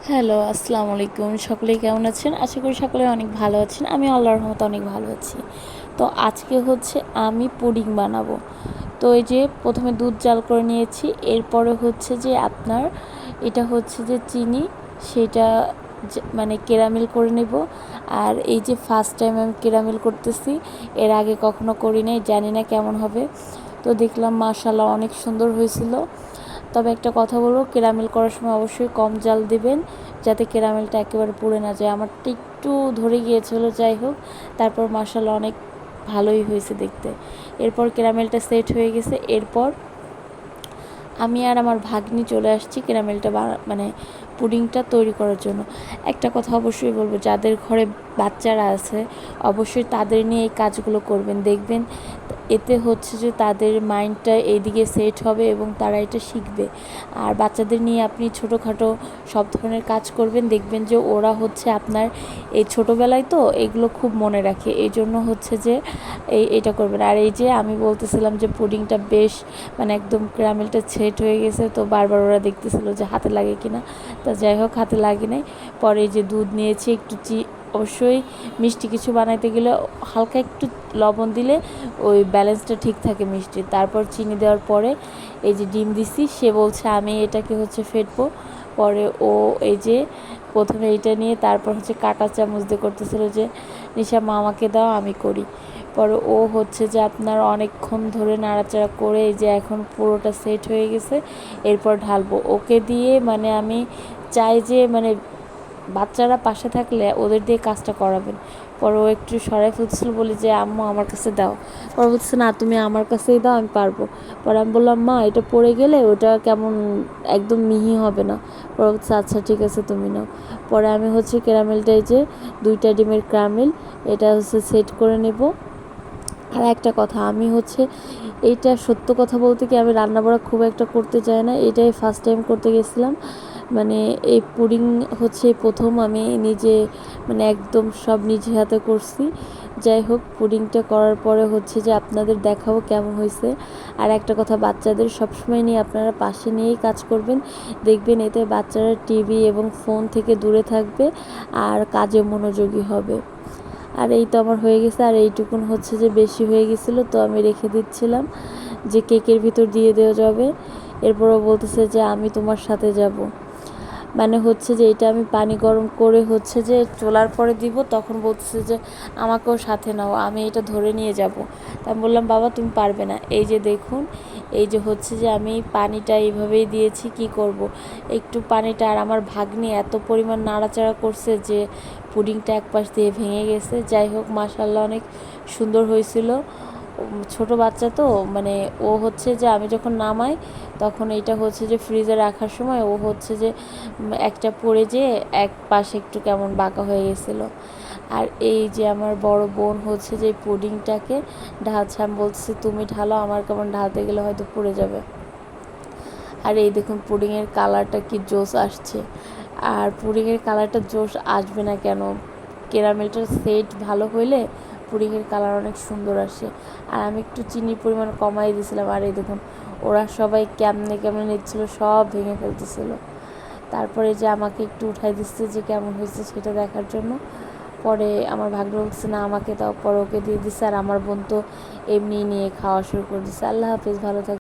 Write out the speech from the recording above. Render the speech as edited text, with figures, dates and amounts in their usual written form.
Hello, আসসালামু আলাইকুম। সকলেই কেমন আছেন? আশা করি সকলে অনেক ভালো আছেন। আমি আল্লাহর রহমতে অনেক ভালো আছি। তো আজকে হচ্ছে আমি পুডিং বানাবো। তো এই যে প্রথমে দুধ জাল করে নিয়েছি। এরপরে হচ্ছে যে আপনার এটা হচ্ছে যে চিনি, সেটা মানে কেরামেল করে নেব। আর এই যে ফার্স্ট টাইম আমি কেরামেল করতেছি। এর আগে কখনো করি নাই, জানি না কেমন হবে। তো দেখলাম মাশাআল্লাহ অনেক সুন্দর হয়েছিল। তবে একটা কথা বলবো, কেরামেল করার সময় অবশ্যই কম জাল দিবেন, যাতে কেরামেলটা একেবারে পুড়ে না যায়। আমারটা একটু ধরে গিয়েছিলো, যাই হোক। তারপর মাশাআল্লাহ অনেক ভালোই হয়েছে দেখতে। এরপর কেরামেলটা সেট হয়ে গেছে। এরপর আমি আর আমার ভাগ্নি চলে আসছি ক্যারামেলটা মানে পুডিংটা তৈরি করার জন্য। একটা কথা অবশ্যই বলবো, যাদের ঘরে বাচ্চারা আছে অবশ্যই তাদের নিয়ে এই কাজগুলো করবেন। দেখবেন এতে হচ্ছে যে তাদের মাইন্ডটা এইদিকে সেট হবে এবং তারা এটা শিখবে। আর বাচ্চাদের নিয়ে আপনি ছোটোখাটো সব ধরনের কাজ করবেন, দেখবেন যে ওরা হচ্ছে আপনার এই ছোটোবেলায় তো এগুলো খুব মনে রাখে। এই জন্য হচ্ছে যে এটা করবেন। আর এই যে আমি বলতেছিলাম যে পুডিংটা বেশ মানে একদম ক্যারামেলটা সেট হয়ে গেছে। তো বারবার ওরা দেখতেছিল যে হাতে লাগে কিনা। তা যাই হোক, হাতে লাগে নাই। পরে এই যে দুধ নিয়েছি, একটু অবশ্যই মিষ্টি কিছু বানাইতে গেলে হালকা একটু লবণ দিলে ওই ব্যালেন্সটা ঠিক থাকে মিষ্টির। তারপর চিনি দেওয়ার পরে এই যে ডিম দিছি। সে বলছে আমি এটাকে হচ্ছে ফেটবো। পরে ও এই যে প্রথমে এটা নিয়ে তারপর হচ্ছে কাঁটা চামচ দিয়ে করতেছিল যে নিশা মা আমাকে দাও, আমি করি। পরে ও হচ্ছে যে আপনার অনেকক্ষণ ধরে নাড়াচাড়া করে এই যে এখন পুরোটা সেট হয়ে গেছে। এরপর ঢালবো ওকে দিয়ে। মানে আমি চাই যে মানে বাচ্চারা পাশে থাকলে ওদের দিয়ে কাজটা করাবেন। পরে ও একটু সরাই ফেলছিল, বলি যে আম্মু আমার কাছে দাও। পরে বলছে না, তুমি আমার কাছেই দাও, আমি পারবো। পরে আমি বললাম মা এটা পড়ে গেলে ওটা কেমন একদম মিহি হবে না। পরে বলছে আচ্ছা ঠিক আছে, তুমি নাও। পরে আমি হচ্ছে ক্যারামেলটা এই যে 2টা ডিমের ক্যারামেল এটা হচ্ছে সেট করে নেব। আর একটা কথা, আমি হচ্ছে এইটা সত্য কথা বলতে কি, আমি রান্না বাড়া খুব একটা করতে চাই না। এটাই ফার্স্ট টাইম করতে গেছিলাম। মানে এই পুডিং হচ্ছে প্রথম আমি নিজে মানে একদম সব নিজে হাতে করছি। যাই হোক, পুডিংটা করার পরে হচ্ছে যে আপনাদের দেখাবো কেমন হয়েছে। আর একটা কথা, বাচ্চাদের সবসময় নিয়ে আপনারা পাশে নিয়েই কাজ করবেন। দেখবেন এতে বাচ্চারা টিভি এবং ফোন থেকে দূরে থাকবে আর কাজে মনোযোগী হবে। আর এই তো আমার হয়ে গেছে। আর এইটুকুন হচ্ছে যে বেশি হয়ে গেছিলো, তো আমি রেখে দিচ্ছিলাম যে কেকের ভিতর দিয়ে দেওয়া যাবে। এরপরও বলতেছে যে আমি তোমার সাথে যাব। মানে হচ্ছে যে এটা আমি পানি গরম করে হচ্ছে যে চোলার পরে দিব, তখন বলতেছে যে আমাকেও সাথে নাও, আমি এটা ধরে নিয়ে যাব। তা আমি বললাম বাবা তুমি পারবে না। এই যে দেখুন, এই যে হচ্ছে যে আমি পানিটা এইভাবেই দিয়েছি, কি করব একটু পানিটা। আর আমার ভাগ্নি এত পরিমাণ নাড়াচাড়া করছে যে পুডিংটা এক পাশ দিয়ে ভেঙে গেছে। যাই হোক, মাশাআল্লাহ অনেক সুন্দর হয়েছিল। ছোট বাচ্চা তো মানে ও হচ্ছে যে আমি যখন নামাই তখন এইটা হচ্ছে যে ফ্রিজে রাখার সময় ও হচ্ছে যে একটা পড়ে যেয়ে এক পাশে একটু কেমন বাঁকা হয়ে গেছিলো। আর এই যে আমার বড় বোন হচ্ছে যে পুডিংটাকে ঢালছে। আমি বলছি তুমি ঢালো, আমার কেমন ঢালতে গেলে হয়তো পড়ে যাবে। আর এই দেখুন পুডিংয়ের কালারটা কি জোস আসছে। আর পুডিংয়ের কালারটা জোস আসবে না কেন, ক্যারামেলটার সেট ভালো হইলে পুডিংয়ের কালার অনেক সুন্দর আসে। আর আমি একটু চিনির পরিমাণ কমাই দিয়েছিলাম। আর এই দেখুন ওরা সবাই কেমনে কেমনে নিচ্ছিলো, সব ভেঙে ফেলতেছিলো। তারপরে যে আমাকে একটু উঠাই দিচ্ছে যে কেমন হয়েছে সেটা দেখার জন্য। পরে আমার ভাগ্নে বলছে না আমাকে দাও, পরে ওকে দিয়ে দিচ্ছে। আর আমার বোন তো এমনি নিয়ে খাওয়া শুরু করে দিচ্ছে। আল্লাহ হাফিজ, ভালো থাক।